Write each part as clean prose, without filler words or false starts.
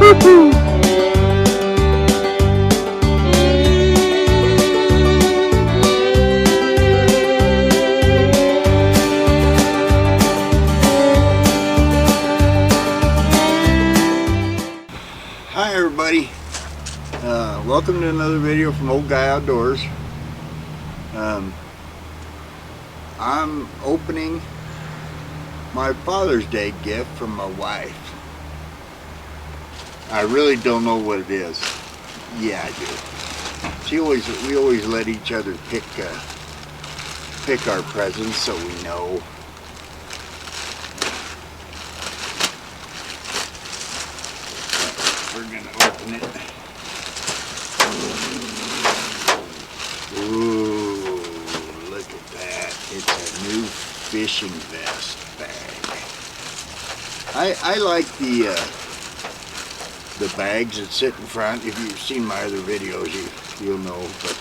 Hi everybody, welcome to another video from Old Guy Outdoors. I'm opening my Father's Day gift from my wife. I really don't know what it is. Yeah, I do. We always let each other pick our presents so we know. We're gonna open it. Ooh, look at that. It's a new fishing vest bag. I like the bags that sit in front. If you've seen my other videos, you'll know. But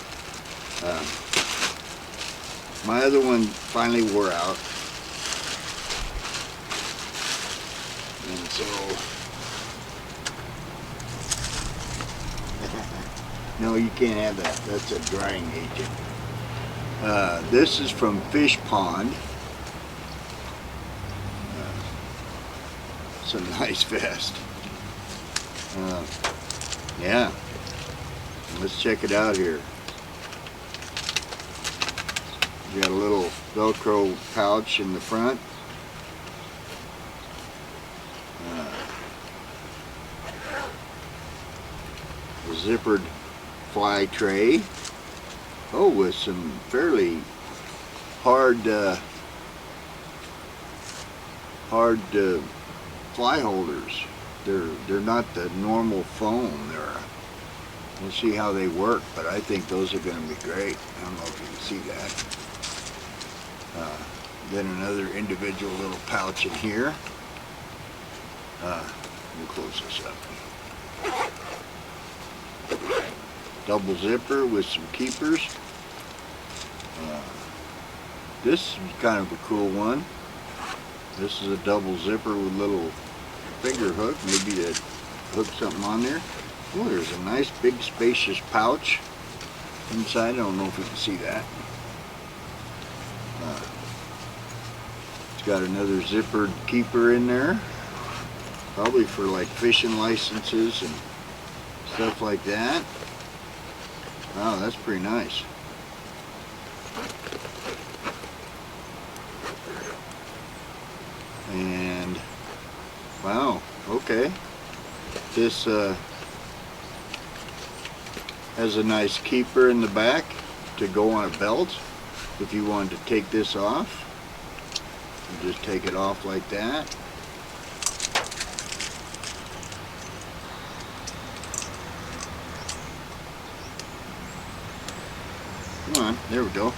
my other one finally wore out, and so no, you can't have that. That's a drying agent. This is from Fish Pond. It's a nice vest. Yeah, let's check it out here. You got a little Velcro pouch in the front. A zippered fly tray. Oh, with some fairly hard fly holders. They're not the normal foam. We'll see how they work, but I think those are going to be great. I don't know if you can see that. Then another individual little pouch in here. We'll close this up. Double zipper with some keepers. This is kind of a cool one. This is a double zipper with little finger hook, maybe to hook something on there. Oh, there's a nice big spacious pouch inside. I don't know if you can see that. It's got another zippered keeper in there, probably for like fishing licenses and stuff like that. Wow, that's pretty nice. And wow, okay. This has a nice keeper in the back to go on a belt. If you wanted to take this off, you just take it off like that. Come on, there we go.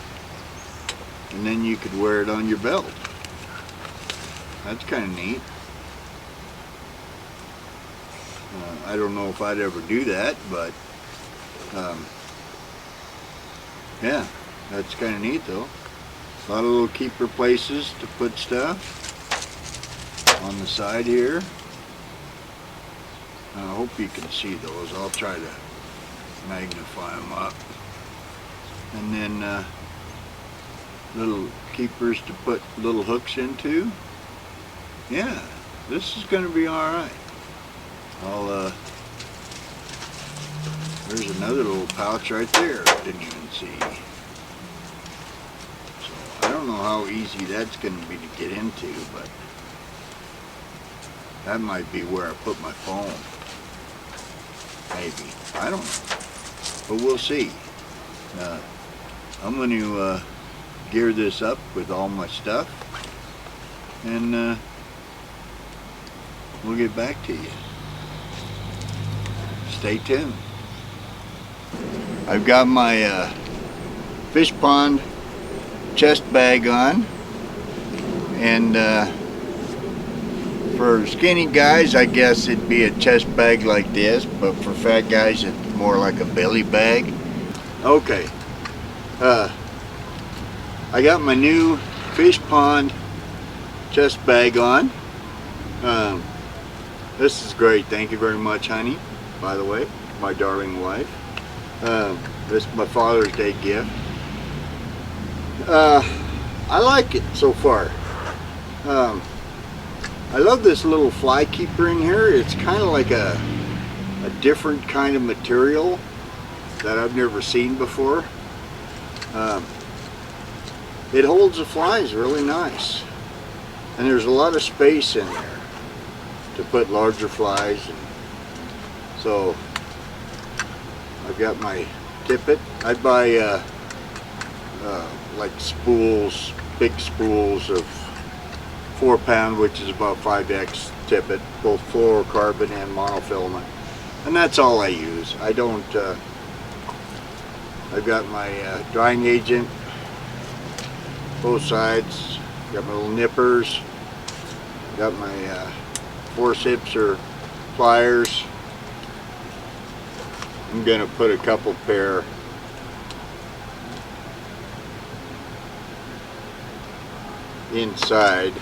And then you could wear it on your belt. That's kind of neat. I don't know if I'd ever do that, but yeah, that's kind of neat though. A lot of little keeper places to put stuff on the side here. I hope you can see those. I'll try to magnify them up. And then little keepers to put little hooks into. Yeah, this is going to be alright. There's another little pouch right there I didn't even see. So I don't know how easy that's going to be to get into, but that might be where I put my phone. Maybe. I don't know. But we'll see. I'm going to gear this up with all my stuff, and we'll get back to you. Stay tuned. I've got my fish pond chest bag on, and for skinny guys I guess it'd be a chest bag like this, but for fat guys it's more like a belly bag. Okay, I got my new fish pond chest bag on. This is great. Thank you very much, honey. By the way, my darling wife. This is my Father's Day gift. I like it so far. I love this little fly keeper in here. It's kind of like a different kind of material that I've never seen before. It holds the flies really nice, and there's a lot of space in there to put larger flies. And so I've got my tippet. I buy like spools, big spools of 4-pound, which is about 5X tippet, both fluorocarbon and monofilament, and that's all I use. I don't. I've got my drying agent, both sides. Got my little nippers. Got my forceps or pliers. I'm gonna put a couple pair inside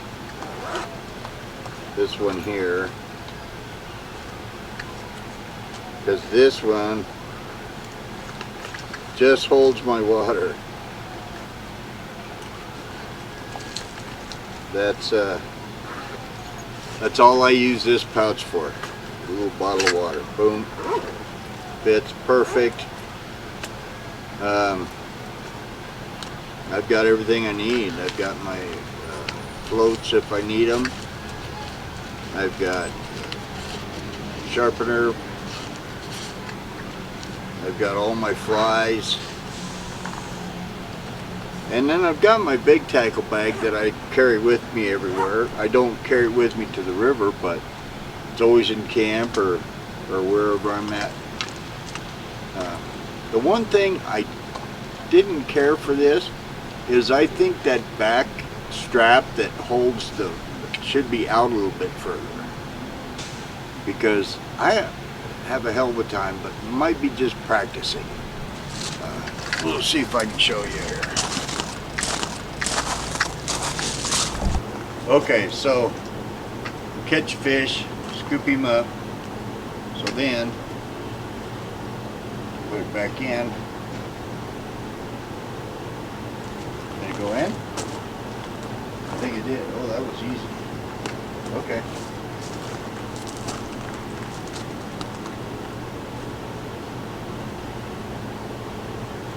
this one here, because this one just holds my water. That's all I use this pouch for. A little bottle of water. Boom. Fits perfect. I've got everything I need. I've got my floats if I need them. I've got sharpener. I've got all my flies. And then I've got my big tackle bag that I carry with me everywhere. I don't carry it with me to the river, but it's always in camp or wherever I'm at. The one thing I didn't care for this is I think that back strap that holds the should be out a little bit further, because I have a hell of a time, but might be just practicing. We'll see if I can show you here. Okay, so catch fish, scoop him up, so then put it back in. Did it go in? I think it did. Oh, that was easy. Okay.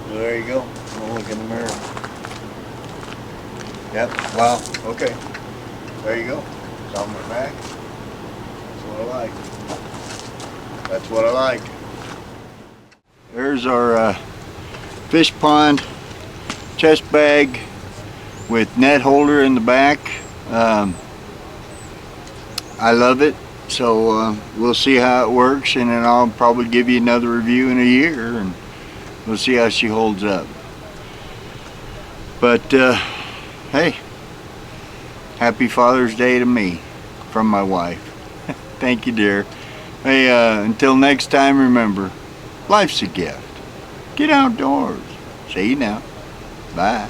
Well, there you go. I'll look in the mirror. Yep. Wow. Okay. There you go. It's on my back. That's what I like. That's what I like. There's our fish pond chest bag with net holder in the back. I love it. So we'll see how it works, and then I'll probably give you another review in a year, and we'll see how she holds up. But hey, happy Father's Day to me from my wife. Thank you, dear. Hey, until next time, remember, life's a gift. Get outdoors. See you now. Bye.